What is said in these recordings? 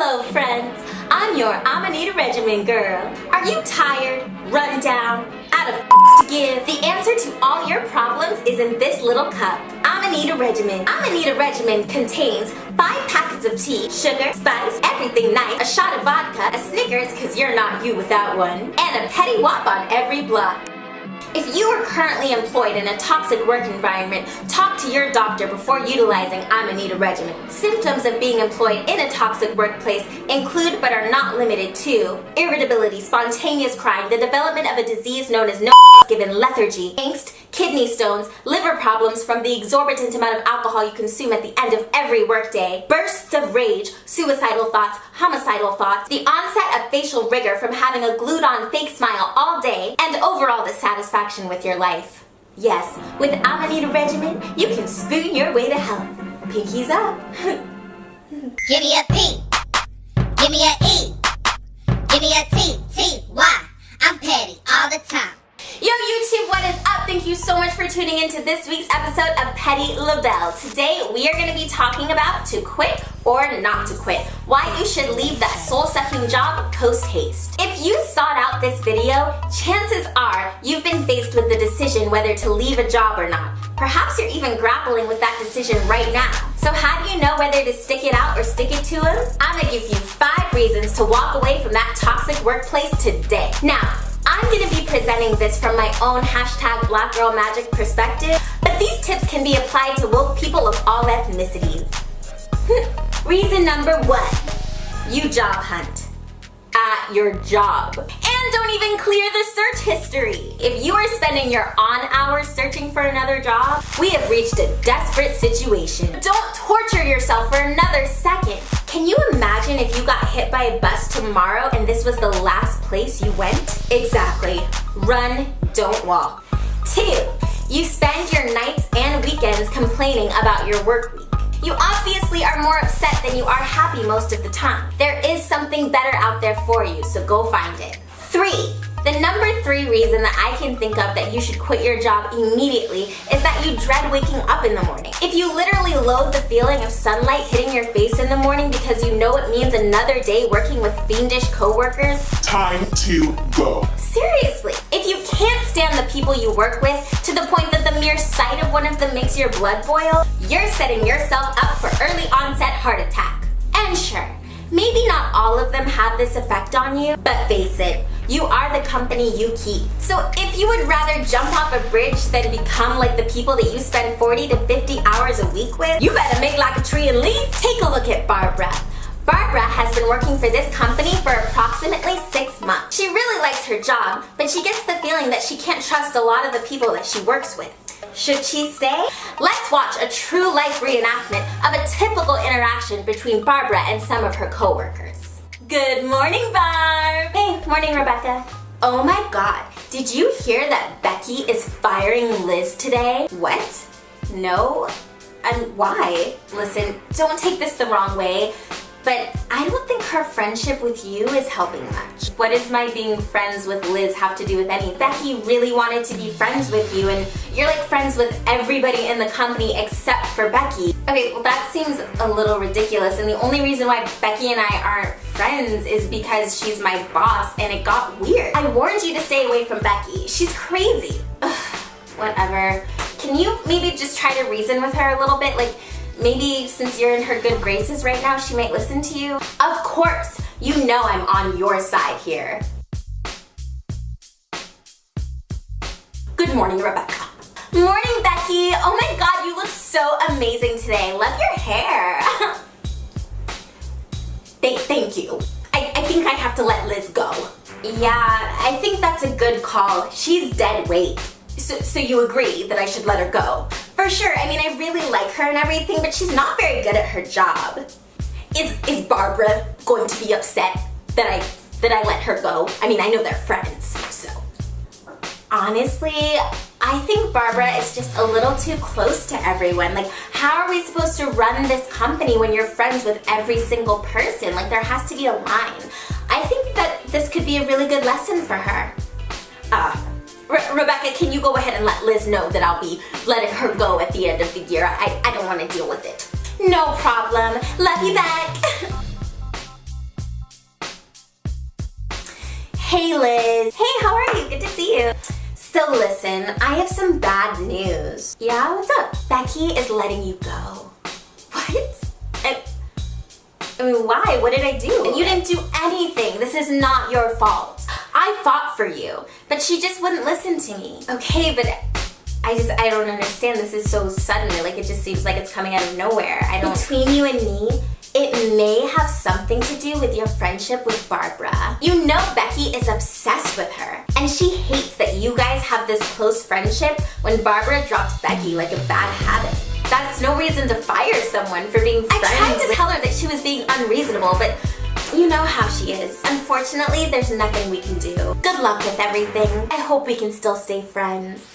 Hello friends, I'm your Amanita Regimen girl. Are you tired, run down, out of to give? The answer to all your problems is in this little cup. Amanita Regimen. Amanita Regimen contains 5 packets of tea, sugar, spice, everything nice, a shot of vodka, a Snickers cause you're not you without one, and a petty wop on every block. If you are currently employed in a toxic work environment, talk to your doctor before utilizing Amanita Regimen. Symptoms of being employed in a toxic workplace include but are not limited to irritability, spontaneous crying, the development of a disease known as no-given lethargy, angst, kidney stones, liver problems from the exorbitant amount of alcohol you consume at the end of every workday, bursts of rage, suicidal thoughts, homicidal thoughts, the onset of facial rigor from having a glued-on fake smile all day, and overall dissatisfaction with your life. Yes, with Amanita Regimen, you can spoon your way to health. Pinkies up. Give me a P. Give me a E. Give me a T. T-Y. I'm petty all the time. Yo YouTube, what is up? Thank you so much for tuning into this week's episode of PettyLaBelle. Today we are going to be talking about to quit or not to quit. Why you should leave that soul-sucking job post-haste. If you sought out this video, chances are you've been faced with the decision whether to leave a job or not. Perhaps you're even grappling with that decision right now. So how do you know whether to stick it out or stick it to him? I'm going to give you 5 reasons to walk away from that toxic workplace today. Now, I'm going to be presenting this from my own #BlackGirlMagic perspective, but these tips can be applied to woke people of all ethnicities. Reason number 1, you job hunt at your job. And don't even clear the search history. If you are spending your on hours searching for another job, we have reached a desperate situation. Don't torture yourself for another second. Can you imagine if you got hit by a bus tomorrow and this was the last place you went? Exactly. Run, don't walk. 2, you spend your nights and weekends complaining about your work week. You obviously are more upset than you are happy most of the time. There is something better out there for you, so go find it. 3, the number 3 reason that I can think of that you should quit your job immediately is that you dread waking up in the morning. If you literally loathe the feeling of sunlight hitting your face in the morning because you know it means another day working with fiendish coworkers, time to go. Seriously, if you can't stand the people you work with to the point that the mere sight of one of them makes your blood boil, you're setting yourself up for early onset heart attack. And sure, maybe not all of them have this effect on you, but face it, you are the company you keep. So if you would rather jump off a bridge than become like the people that you spend 40 to 50 hours a week with, you better make like a tree and leave. Take a look at Barbara. Barbara has been working for this company for approximately 6 months. She really likes her job, but she gets the feeling that she can't trust a lot of the people that she works with. Should she stay? Let's watch a true life reenactment of a typical interaction between Barbara and some of her coworkers. Good morning, Barb! Hey, morning, Rebecca. Oh my god, did you hear that Becky is firing Liz today? What? No? And why? Listen, don't take this the wrong way, but I don't think her friendship with you is helping much. What does my being friends with Liz have to do with any? Becky really wanted to be friends with you, and you're like friends with everybody in the company except for Becky. Okay, well that seems a little ridiculous, and the only reason why Becky and I aren't friends is because she's my boss and it got weird. I warned you to stay away from Becky. She's crazy. Ugh, whatever. Can you maybe just try to reason with her a little bit? Like, maybe since you're in her good graces right now, she might listen to you. Of course, you know I'm on your side here. Good morning, Rebecca. Morning, Becky. Oh my god, you look so amazing today. Love your hair. Thank you. I think I have to let Liz go. Yeah, I think that's a good call. She's dead weight. So you agree that I should let her go? For sure, I mean, I really like her and everything, but she's not very good at her job. Is Barbara going to be upset that I let her go? I mean, I know they're friends, so. Honestly, I think Barbara is just a little too close to everyone. Like, how are we supposed to run this company when you're friends with every single person? Like, there has to be a line. I think that this could be a really good lesson for her. Rebecca, can you go ahead and let Liz know that I'll be letting her go at the end of the year? I don't want to deal with it. No problem. Love you back. Hey Liz. Hey, how are you? Good to see you. So listen, I have some bad news. Yeah, what's up? Becky is letting you go. What? I mean, why? What did I do? You didn't do anything. This is not your fault. I fought for you, but she just wouldn't listen to me. Okay, but I don't understand. This is so sudden. Like, it just seems like it's coming out of nowhere. Between you and me, it may have something to do with your friendship with Barbara. You know Becky is obsessed with her, and she hates that you guys have this close friendship when Barbara dropped Becky like a bad habit. That's no reason to fire someone for being friends. I tried to tell her that she was being unreasonable, but you know how she is. Unfortunately, there's nothing we can do. Good luck with everything. I hope we can still stay friends.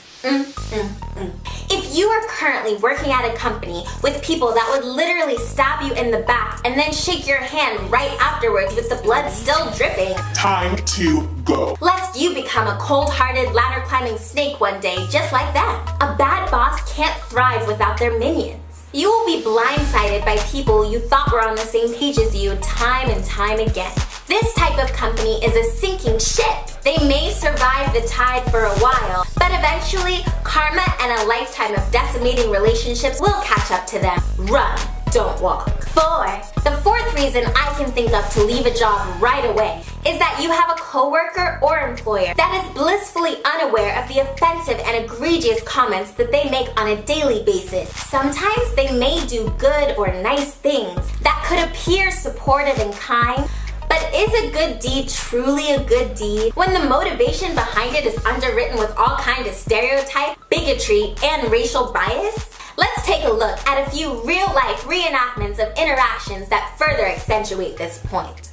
If you are currently working at a company with people that would literally stab you in the back and then shake your hand right afterwards with the blood still dripping, Time to go. lest you become a cold-hearted ladder-climbing snake one day just like them. A bad boss can't thrive without their minions. You will be blindsided by people you thought were on the same page as you time and time again. This type of company is a sinking ship. They may survive the tide for a while, but eventually, karma and a lifetime of decimating relationships will catch up to them. Run, don't walk. 4. The fourth reason I can think of to leave a job right away is that you have a coworker or employer that is blissfully unaware of the offensive and egregious comments that they make on a daily basis. Sometimes they may do good or nice things that could appear supportive and kind, but is a good deed truly a good deed when the motivation behind it is underwritten with all kinds of stereotype, bigotry, and racial bias? Let's take a look at a few real-life reenactments of interactions that further accentuate this point.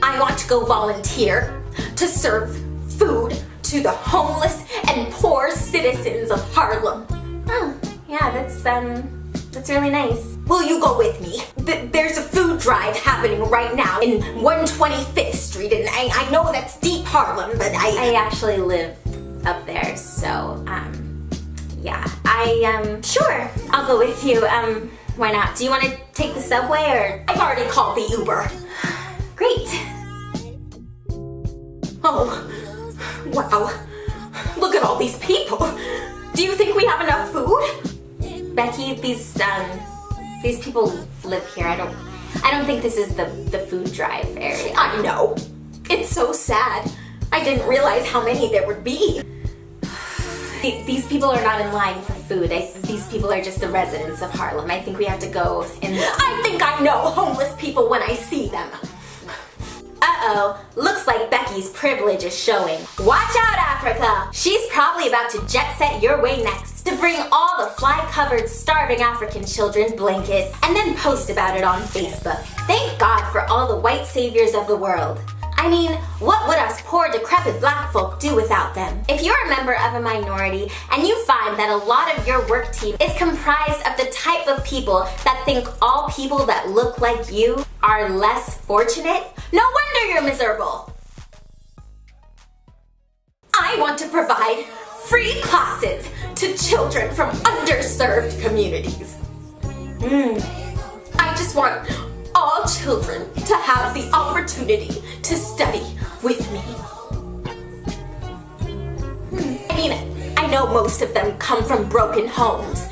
I want to go volunteer to serve food to the homeless and poor citizens of Harlem. Oh, yeah, that's really nice. Will you go with me? There's a food drive happening right now in 125th Street, and I know that's deep Harlem, but I actually live up there, so, yeah. Sure, I'll go with you. Why not? Do you want to take the subway, or? I've already called the Uber. Great. Oh, wow. Look at all these people. Do you think we have enough food? Becky, these people live here. I don't think this is the food drive area. I know. It's so sad. I didn't realize how many there would be. These people are not in line for food. These people are just the residents of Harlem. I think we have to go in the... I think I know homeless people when I see them. Uh-oh, looks like Becky's privilege is showing. Watch out, Africa! She's probably about to jet set your way next to bring all the fly-covered starving African children blankets and then post about it on Facebook. Thank God for all the white saviors of the world. I mean, what would us poor decrepit black folk do without them? If you're a member of a minority and you find that a lot of your work team is comprised of the type of people that think all people that look like you are less fortunate, no wonder you're miserable. I want to provide free classes to children from underserved communities. I just want all children to have the opportunity to study with me. I mean, I know most of them come from broken homes.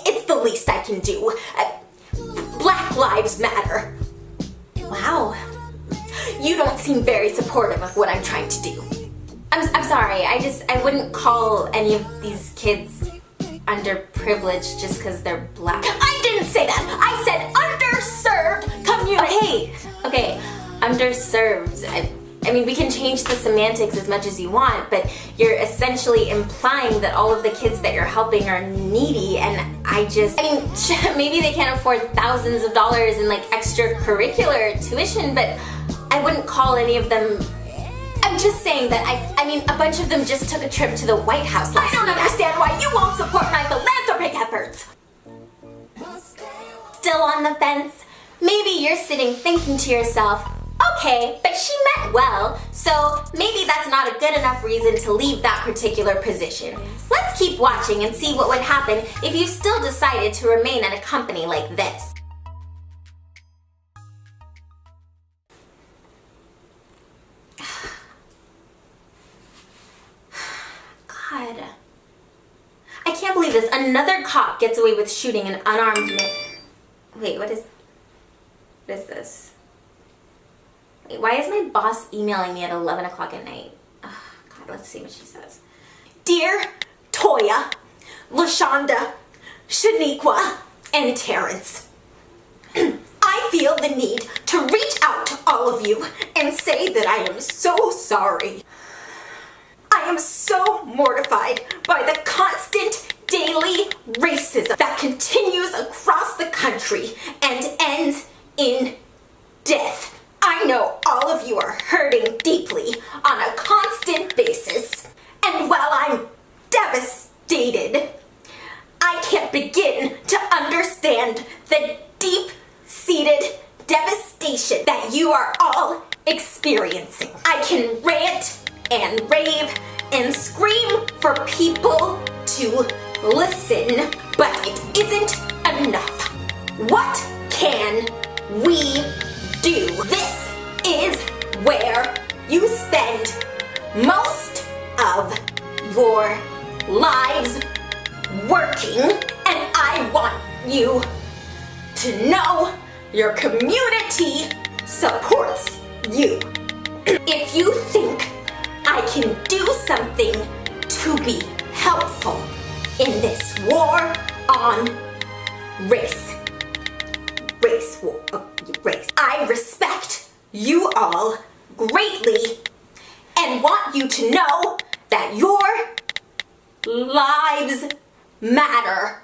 It's the least I can do. Black Lives Matter. Wow. You don't seem very supportive of what I'm trying to do. I'm sorry, I wouldn't call any of these kids underprivileged just because they're black. I didn't say that! I said underserved community! Okay, underserved. I mean, we can change the semantics as much as you want, but you're essentially implying that all of the kids that you're helping are needy, and I mean, maybe they can't afford thousands of dollars in like extracurricular tuition, but I wouldn't call any of them... I'm just saying that I mean, a bunch of them just took a trip to the White House last week. I don't understand why you won't support my philanthropic efforts. Still on the fence? Maybe you're sitting thinking to yourself, okay, but she meant well, so maybe that's not a good enough reason to leave that particular position. Let's keep watching and see what would happen if you still decided to remain at a company like this. I can't believe this. Another cop gets away with shooting an unarmed man. Wait, what is this? Wait, why is my boss emailing me at 11 o'clock at night? Oh, God, let's see what she says. Dear Toya, LaShonda, Shaniqua, and Terrence, I feel the need to reach out to all of you and say that I am so sorry. I am so mortified by the constant daily racism that continues across the country and ends in death. I know all of you are hurting deeply on a constant basis, and while I'm devastated, I can't begin to understand the deep-seated devastation that you are all experiencing. I can rant and rave and scream for people to listen, but it isn't enough. What can we do? This is where you spend most of your lives working, and I want you to know your community supports you. If you think I can do something to be helpful in this war on race, I respect you all greatly and want you to know that your lives matter.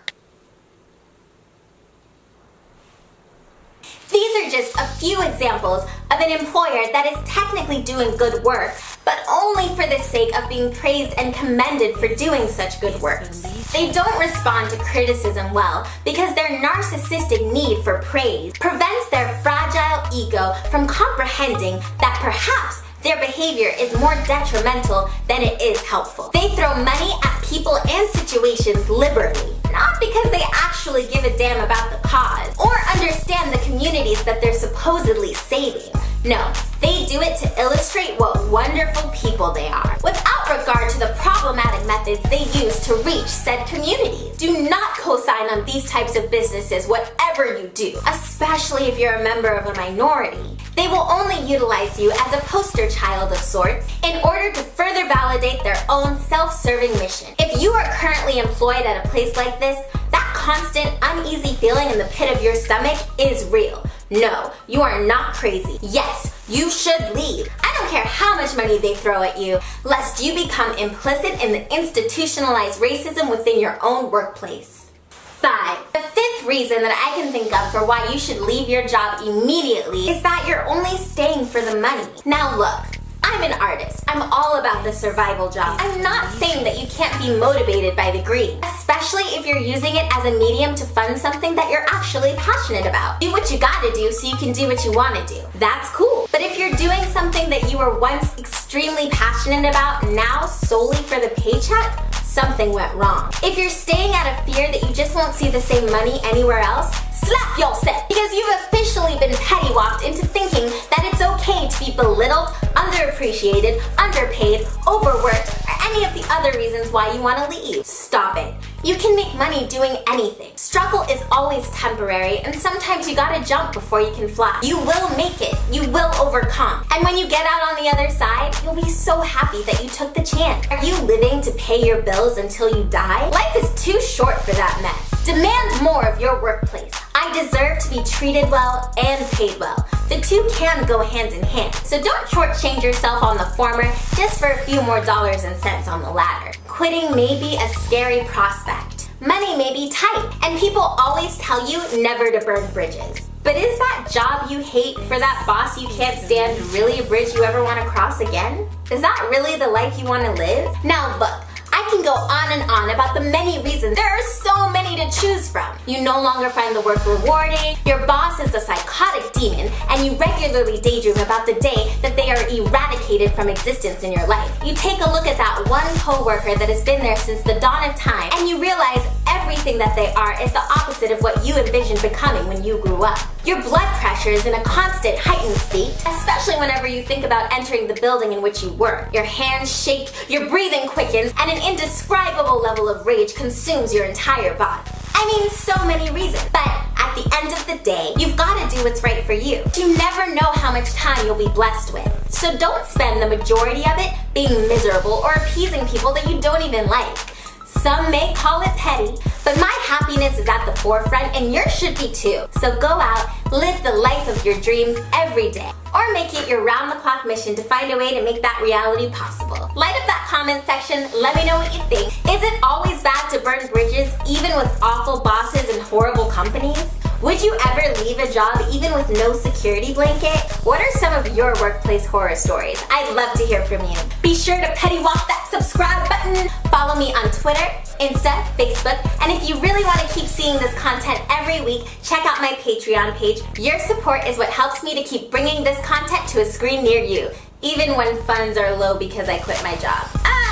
These are just a few examples of an employer that is technically doing good work, but only for the sake of being praised and commended for doing such good works. They don't respond to criticism well because their narcissistic need for praise prevents their fragile ego from comprehending that perhaps their behavior is more detrimental than it is helpful. They throw money at people and situations liberally, not because they actually give a damn about the cause or understand the communities that they're supposedly saving. No, they do it to illustrate what wonderful people they are, without regard to the problematic methods they use to reach said communities. Do not co-sign on these types of businesses, whatever you do, especially if you're a member of a minority. They will only utilize you as a poster child of sorts in order to further validate their own self-serving mission. If you are currently employed at a place like this, that constant uneasy feeling in the pit of your stomach is real. No, you are not crazy. Yes, you should leave. I don't care how much money they throw at you, lest you become implicit in the institutionalized racism within your own workplace. 5. The fifth reason that I can think of for why you should leave your job immediately is that you're only staying for the money. Now look, I'm an artist. I'm all about the survival job. I'm not saying that you can't be motivated by the greed, especially if you're using it as a medium to fund something that you're actually passionate about. Do what you gotta do so you can do what you wanna do. That's cool. But if you're doing something that you were once extremely passionate about, now solely for the paycheck, something went wrong. If you're staying out of fear that you just won't see the same money anywhere else, slap yourself, because you've officially been petty-walked into thinking that it's okay to be belittled, underappreciated, underpaid, overworked, or any of the other reasons why you want to leave. Stop it. You can make money doing anything. Struggle is always temporary, and sometimes you gotta jump before you can fly. You will make it. You will overcome. And when you get out on the other side, you'll be so happy that you took the chance. Are you living to pay your bills until you die? Life is too short for that mess. Demand more of your workplace. I deserve to be treated well and paid well. The two can go hand in hand. So don't shortchange yourself on the former just for a few more dollars and cents on the latter. Quitting may be a scary prospect. Money may be tight, and people always tell you never to burn bridges. But is that job you hate for that boss you can't stand really a bridge you ever want to cross again? Is that really the life you want to live? Now look, I can go on and on about the many reasons. There are so many to choose from. You no longer find the work rewarding, your boss is a psychotic demon, and you regularly daydream about the day that they are eradicated from existence in your life. You take a look at that one coworker that has been there since the dawn of time, and you realize everything that they are is the opposite of what you envisioned becoming when you grew up. Your blood pressure is in a constant heightened state, especially whenever you think about entering the building in which you work. Your hands shake, your breathing quickens, and an indescribable level of rage consumes your entire body. I mean, so many reasons, but at the end of the day, you've got to do what's right for you. You never know how much time you'll be blessed with, so don't spend the majority of it being miserable or appeasing people that you don't even like. Some may call it petty, but my happiness is at the forefront and yours should be too. So go out, live the life of your dreams every day, or make it your round-the-clock mission to find a way to make that reality possible. Light up that comment section, let me know what you think. Is it always bad to burn bridges even with awful bosses and horrible companies? Would you ever leave a job even with no security blanket? What are some of your workplace horror stories? I'd love to hear from you. Be sure to petty walk that subscribe button. Follow me on Twitter, Insta, Facebook, and if you really want to keep seeing this content every week, check out my Patreon page. Your support is what helps me to keep bringing this content to a screen near you, even when funds are low because I quit my job.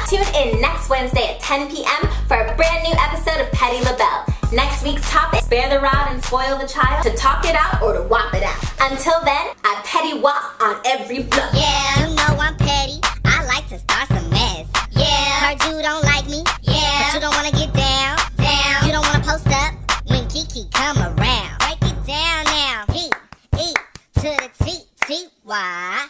Tune in next Wednesday at 10 p.m. for a brand new episode of PettyLaBelle. Next week's topic, spare the rod and spoil the child, to talk it out or to whop it out. Until then, I petty whop on every block. Yeah, you know I'm petty. I like to start some mess. Yeah, heard you don't like me. Yeah, but you don't wanna get down. Down. You don't wanna post up when Kiki come around. Break it down now. P to the T-T-Y.